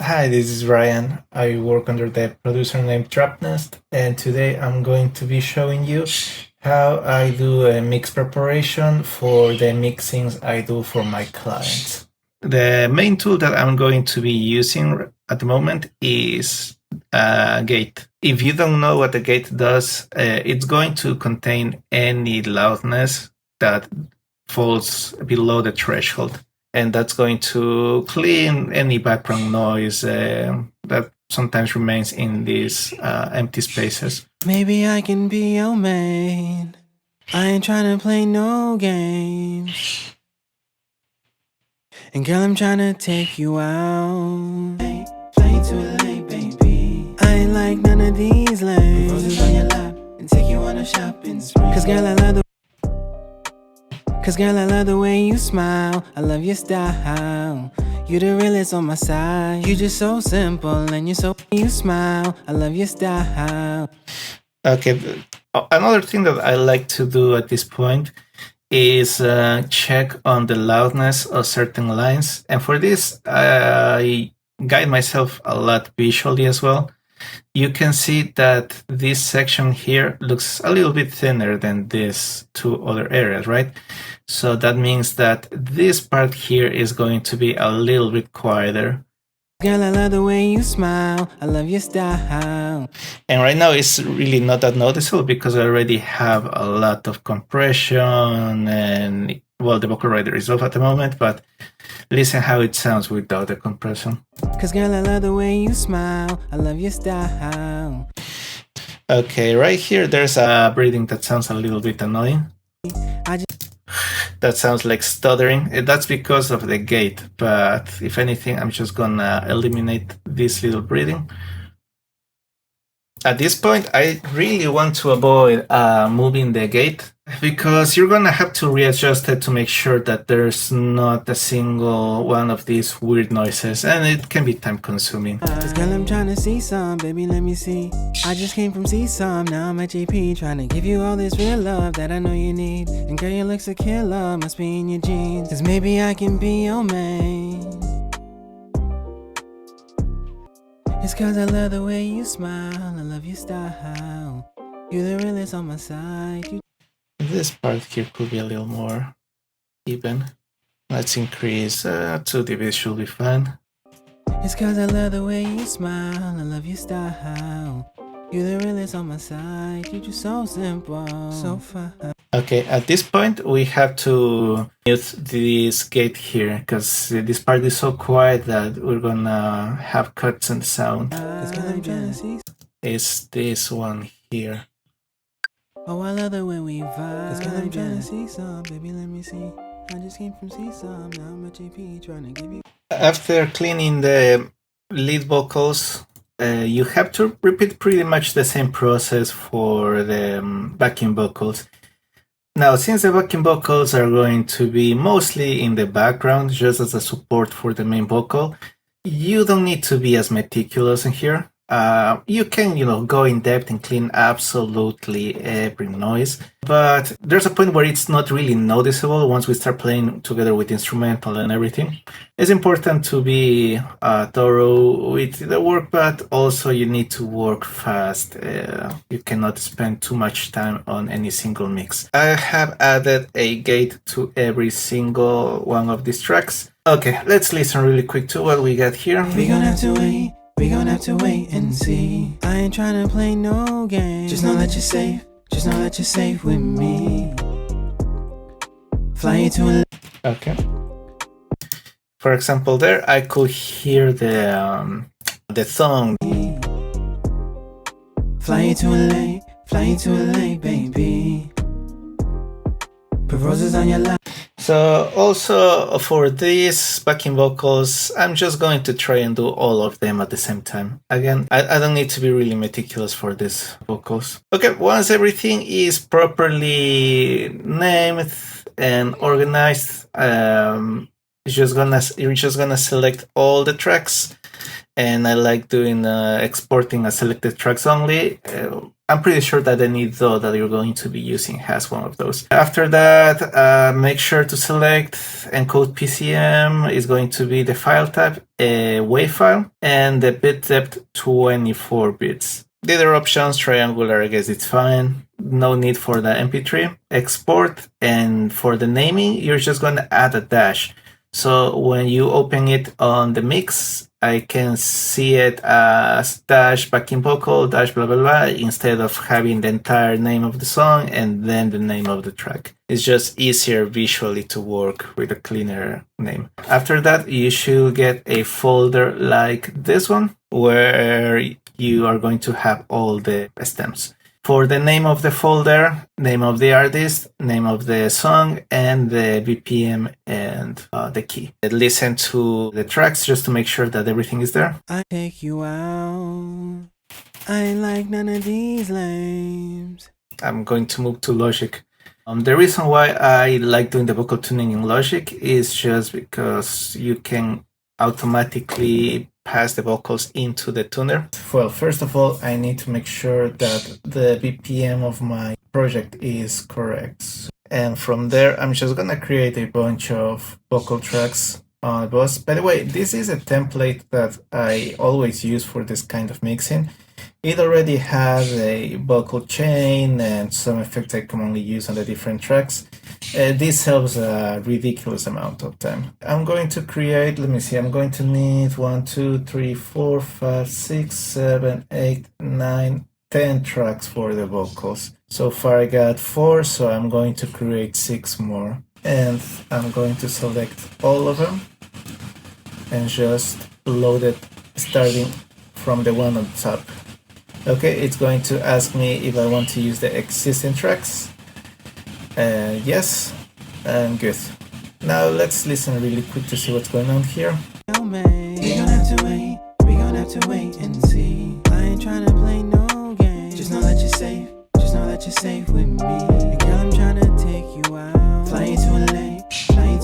Hi, this is Ryan. I work under the producer name Trapnest, and today I'm going to be showing you how I do a mix preparation for the mixings I do for my clients. The main tool that I'm going to be using at the moment is a gate. If you don't know what the gate does, it's going to contain any loudness that falls below the threshold. And that's going to clean any background noise that sometimes remains in these empty spaces. Maybe I can be your main. I ain't trying to play no games. And girl, I'm trying to take you out. Hey, fly to LA, baby. I ain't like none of these lanes. Roses on your lap and take you on a shopping spree. Cause girl, I love the way you smile. I love your style. You the realest on my side. You just so simple and you smile. I love your style. Okay, another thing that I like to do at this point is check on the loudness of certain lines. And for this, I guide myself a lot visually as well. You can see that this section here looks a little bit thinner than these two other areas, right? So that means that this part here is going to be a little bit quieter. Girl, I love the way you smile. I love your style. And right now it's really not that noticeable because I already have a lot of compression and, well, the vocal rider is off at the moment, but listen how it sounds without the compression. Cause girl, I love the way you smile. I love your style. Okay, right here there's a breathing that sounds a little bit annoying. That sounds like stuttering. That's because of the gate, but if anything, I'm just gonna eliminate this little breathing. At this point, I really want to avoid moving the gate because you're gonna have to readjust it to make sure that there's not a single one of these weird noises, and it can be time consuming. Cause girl, I'm trying to see some, baby, let me see. I just came from see some, now I'm at JP, trying to give you all this real love that I know you need. And girl, your looks a killer, must be in your jeans. Cause maybe I can be your main. It's cause I love the way you smile, I love your style. You're the realest on my side. This part here could be a little more even. Let's increase 2 dB, should be fine. It's cause I love the way you smile, I love your style. You're the realest on my side, you're just so simple, so fine. Okay, at this point we have to mute this gate here because this part is so quiet that we're gonna have cuts in the sound. It's this one here. Oh, I love the way we vibe. Cause I'm trying to see some, baby, let me see. I just came from see some, now I'm at JP trying to give you. After cleaning the lead vocals, you have to repeat pretty much the same process for the backing vocals. Now, since the backing vocals are going to be mostly in the background, just as a support for the main vocal, you don't need to be as meticulous in here. You can, go in depth and clean absolutely every noise, but there's a point where it's not really noticeable once we start playing together with instrumental and everything. It's important to be thorough with the work, but also you need to work fast. You cannot spend too much time on any single mix. I have added a gate to every single one of these tracks. Okay, let's listen really quick to what we got here. We gonna have to wait. We gon' have to wait and see. I ain't trying to play no games. Just know that you're safe. Just know that you're safe with me. Fly you to a... Okay. For example, there I could hear the song. Fly you to LA, baby. Put roses on your lap. So also for these backing vocals, I'm just going to try and do all of them at the same time. Again, I don't need to be really meticulous for these vocals. Okay, once everything is properly named and organized, you're just gonna select all the tracks and I like doing exporting a selected tracks only. I'm pretty sure that the needle that you're going to be using has one of those. After that, make sure to select encode PCM is going to be the file type, a WAV file, and the bit depth 24 bits. The other options, triangular, I guess it's fine. No need for the MP3. Export, and for the naming, you're just going to add a dash. So when you open it on the mix, I can see it as dash backing vocal, dash blah blah blah, instead of having the entire name of the song and then the name of the track. It's just easier visually to work with a cleaner name. After that, you should get a folder like this one, where you are going to have all the stems. For the name of the folder, name of the artist, name of the song, and the BPM and the key. Listen to the tracks just to make sure that everything is there. I take you out. I ain't like none of these lames. I'm going to move to Logic. The reason why I like doing the vocal tuning in Logic is just because you can automatically pass the vocals into the tuner. Well, first of all, I need to make sure that the BPM of my project is correct. And from there, I'm just gonna create a bunch of vocal tracks on the bus. By the way, this is a template that I always use for this kind of mixing. It already has a vocal chain and some effects I commonly use on the different tracks. This helps a ridiculous amount of time. I'm going to create, let me see, I'm going to need 1, 2, 3, 4, 5, 6, 7, 8, 9, 10 tracks for the vocals. So far I got 4, so I'm going to create 6 more. And I'm going to select all of them and just load it starting from the one on top. Okay, it's going to ask me if I want to use the existing tracks. Yes, and good. Now let's listen really quick to see what's going on here. We gon' have to wait and see. I ain't tryna play no game. Just know that you're safe. Just know that you're safe with me. And girl, I'm tryna take you out. Fly you to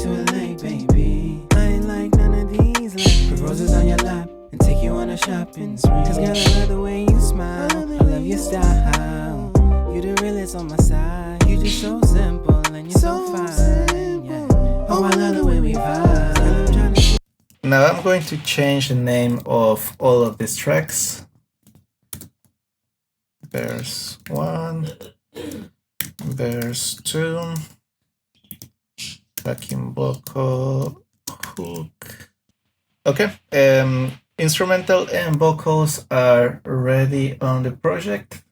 LA, baby. I ain't like none of these lanes. Put roses on your lap and take you on a shopping spree. Cause girl, I love the way you smile. I love your style. You the realest on my side. You just so simple and you're so fine. Yeah. Oh, I love the way we vibe. Now I'm going to change the name of all of these tracks. Verse 1, verse 2, backing vocal, hook. Okay, instrumental and vocals are ready on the project.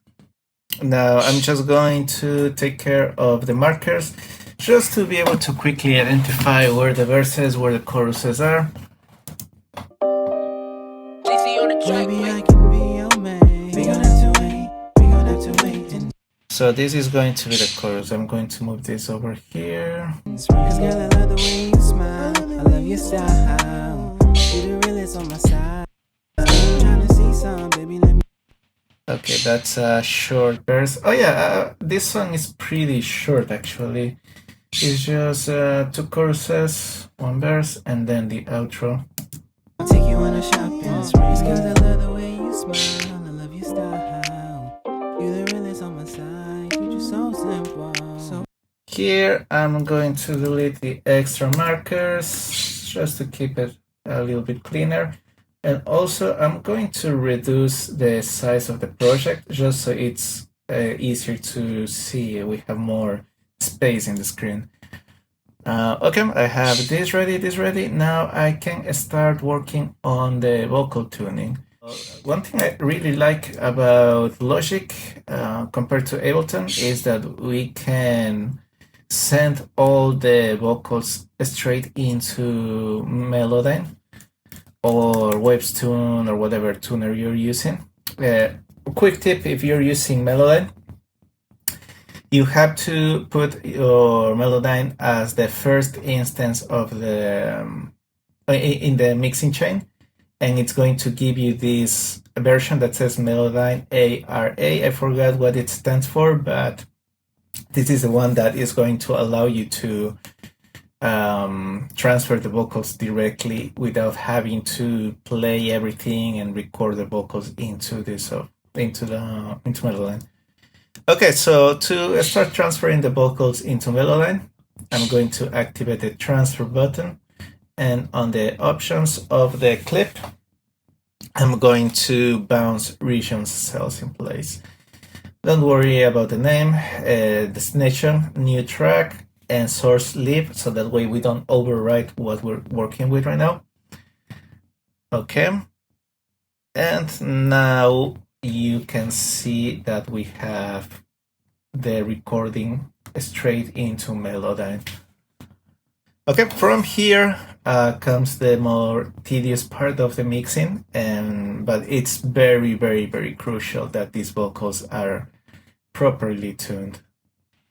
Now I'm just going to take care of the markers just to be able to quickly identify where the verses, where the choruses are. Maybe I can be your man. We gon' have to wait. So this is going to be the chorus. I'm going to move this over here. Cause girl, I love the way you smile. I love your style. You the realest on my side. I'm tryna see some, baby, let me. Okay, that's a short verse. Oh yeah, this song is pretty short actually. It's just 2 choruses, 1 verse, and then the outro. I'll take you on a shopping spree. Cause I love the way you smile. I love your style. You the realest on my side. You just so simple. So Here I'm going to delete the extra markers just to keep it a little bit cleaner. And also I'm going to reduce the size of the project just so it's easier to see. We have more space in the screen. Okay, I have this ready. Now I can start working on the vocal tuning. One thing I really like about Logic compared to Ableton is that we can send all the vocals straight into Melodyne or Webstune or whatever tuner you're using. Quick tip, if you're using Melodyne, you have to put your Melodyne as the first instance of the in the mixing chain, and it's going to give you this version that says Melodyne ARA. I forgot what it stands for, but this is the one that is going to allow you to transfer the vocals directly without having to play everything and record the vocals into Melodyne. Okay, so to start transferring the vocals into Melodyne, I'm going to activate the transfer button, and on the options of the clip, I'm going to bounce regions cells in place. Don't worry about the name, destination, new track, and source leave, so that way we don't overwrite what we're working with right now. Okay, and now you can see that we have the recording straight into Melodyne. Okay, from here comes the more tedious part of the mixing, but it's very, very, very crucial that these vocals are properly tuned.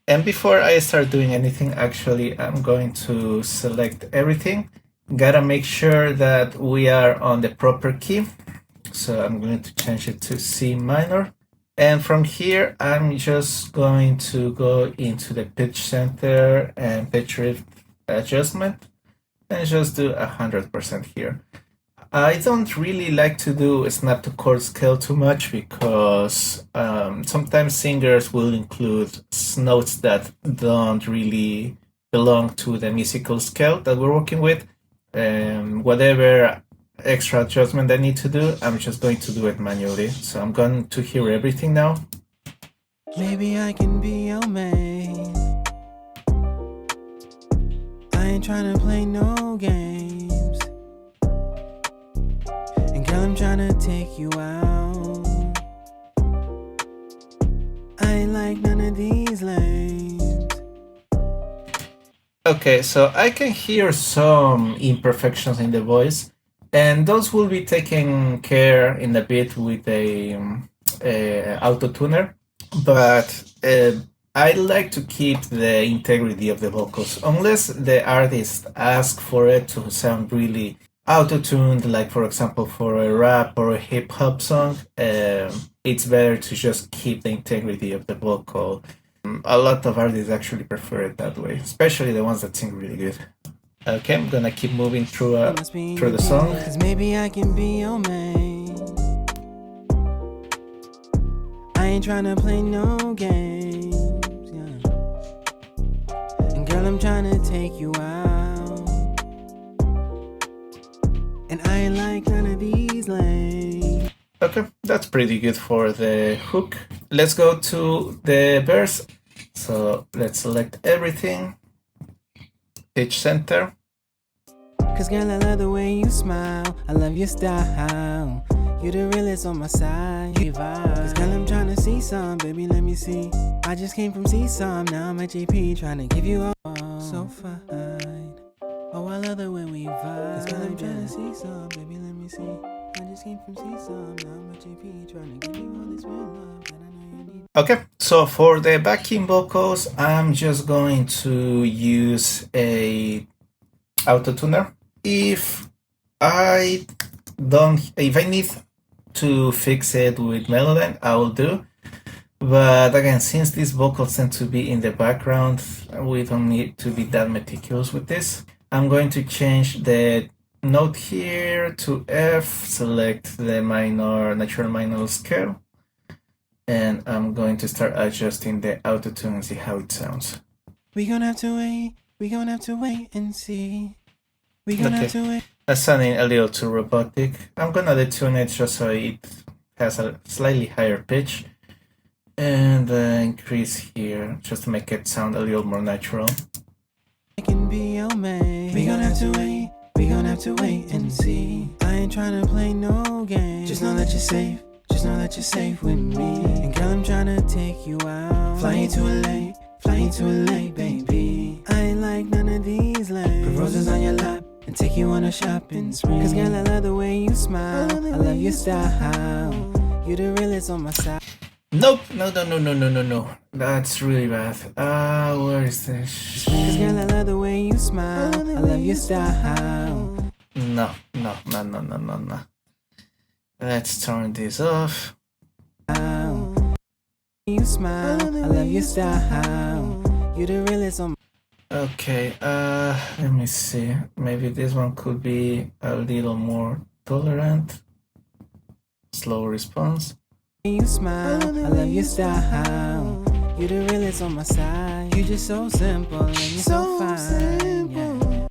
And before I start doing anything, actually, I'm going to select everything. Gotta make sure that we are on the proper key. So I'm going to change it to C minor. And from here, I'm just going to go into the pitch center and pitch drift adjustment and just do 100% here. I don't really like to do a snap to chord scale too much because sometimes singers will include notes that don't really belong to the musical scale that we're working with. Whatever extra adjustment I need to do, I'm just going to do it manually. So I'm going to hear everything now. Maybe I can be your man. I ain't trying to play no games. And girl, I'm trying to take you out. I ain't like none of these lanes. Okay, so I can hear some imperfections in the voice, and those will be taken care in a bit with a auto tuner, but I like to keep the integrity of the vocals unless the artist asks for it to sound really auto-tuned, like for example for a rap or a hip-hop song. It's better to just keep the integrity of the vocal. A lot of artists actually prefer it that way, especially the ones that sing really good. Okay, I'm gonna keep moving through the song. Cause maybe I can be your man. I ain't trying to play no games, yeah. And girl, I'm trying to take you out. And I ain't like none of these lanes. Okay, that's pretty good for the hook. Let's go to the verse. So let's select everything. Pitch center. Cause girl, I love the way you smile. I love your style. You the realest on my side. Cause girl, I'm trying to see some, baby, let me see. I just came from see some, now I'm at JP trying to give you all so fine. Oh, I love the way we vibe. Cause girl, I'm trying to see some, baby, let me see. I just came from see some, now I'm at JP trying to give you all this real love that I know you need. Okay, so for the backing vocals, I'm just going to use a auto tuner. If I need to fix it with Melodyne, I will do. But again, since these vocals tend to be in the background, we don't need to be that meticulous with this. I'm going to change the note here to F, select the natural minor scale, and I'm going to start adjusting the auto-tune and see how it sounds. We gonna have to wait and see. We gonna have to wait. That's sounding a little too robotic. I'm gonna detune it just so it has a slightly higher pitch, and increase here just to make it sound a little more natural. I can be your man. We gonna have to wait and see. I ain't trying to play no games. Just know that you're safe. Just know that you're safe with me. And girl, I'm trying to take you out. Flying to LA, baby. I ain't like none of these lanes. Put roses on your lap and take you on a shopping spree. Cause girl, I love the way you smile. I love your style. You the realest on my side. Nope, no. That's really bad. Where is this? Cause girl, I love the way you smile. I love your style. No. Let's turn this off. You smile. I love your style. You the realest on. Okay, let me see. Maybe this one could be a little more tolerant. Slow response. You smile, I love your style. You the realest on my side. You just so simple and you're so fine. Yeah.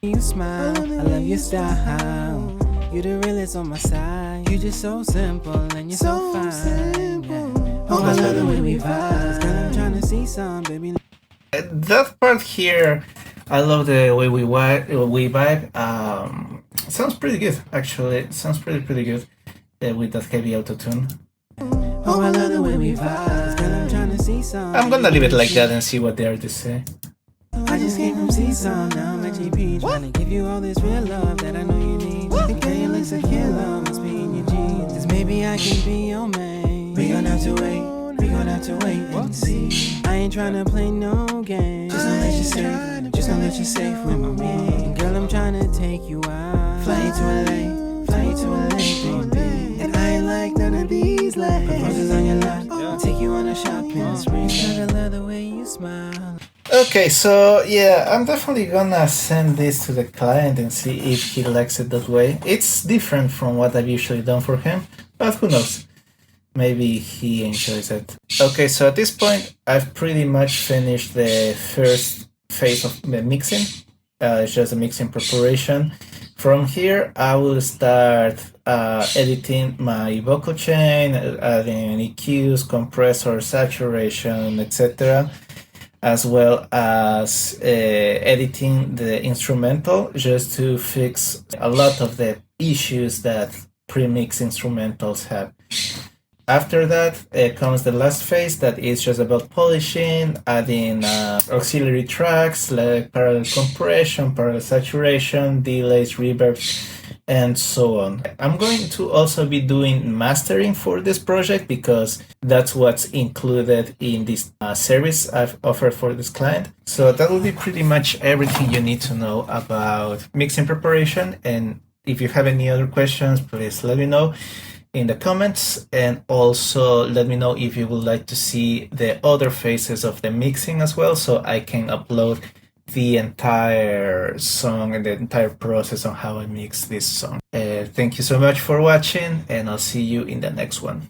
You smile, I love your style. You the realest on my side. You just so simple and you're so fine. Yeah. Oh, I love the way we vibe. Girl, I'm trying to see some, baby. That part here, I love the way we vibe. Sounds pretty good, actually. It sounds pretty good with that heavy auto-tune. Oh, I love the way we vibe. Girl, I'm trying to see some. I'm gonna leave it like that and see what the artists say. I just came from Seaside, now I'm at GP, trying to give you all this real love that I know you need. The girl, you look so killer, must be in your jeans. Cause maybe I can be your man. We gon' have to wait, we gon' have to wait and see. I ain't tryna play no game. Just know that you're safe, just know that you're safe with my man. Girl, I'm tryna take you out. Fly you to LA, fly you to LA, baby. And I ain't like none of these legs. Roses on your lap, I'll take you on a shopping spree. I love the way you smile. Okay, so yeah, I'm definitely gonna send this to the client and see if he likes it that way. It's different from what I've usually done for him, but who knows? Maybe he enjoys it. Okay, so at this point, I've pretty much finished the first phase of the mixing. It's just a mixing preparation. From here, I will start editing my vocal chain, adding EQs, compressor, saturation, etc., as well as editing the instrumental, just to fix a lot of the issues that pre-mix instrumentals have. After that comes the last phase, that is just about polishing, adding auxiliary tracks like parallel compression, parallel saturation, delays, reverbs, and so on. I'm going to also be doing mastering for this project because that's what's included in this service I've offered for this client. So that will be pretty much everything you need to know about mixing preparation. And if you have any other questions, please let me know in the comments, and also let me know if you would like to see the other phases of the mixing as well, so I can upload the entire song and the entire process on how I mix this song. Thank you so much for watching, and I'll see you in the next one.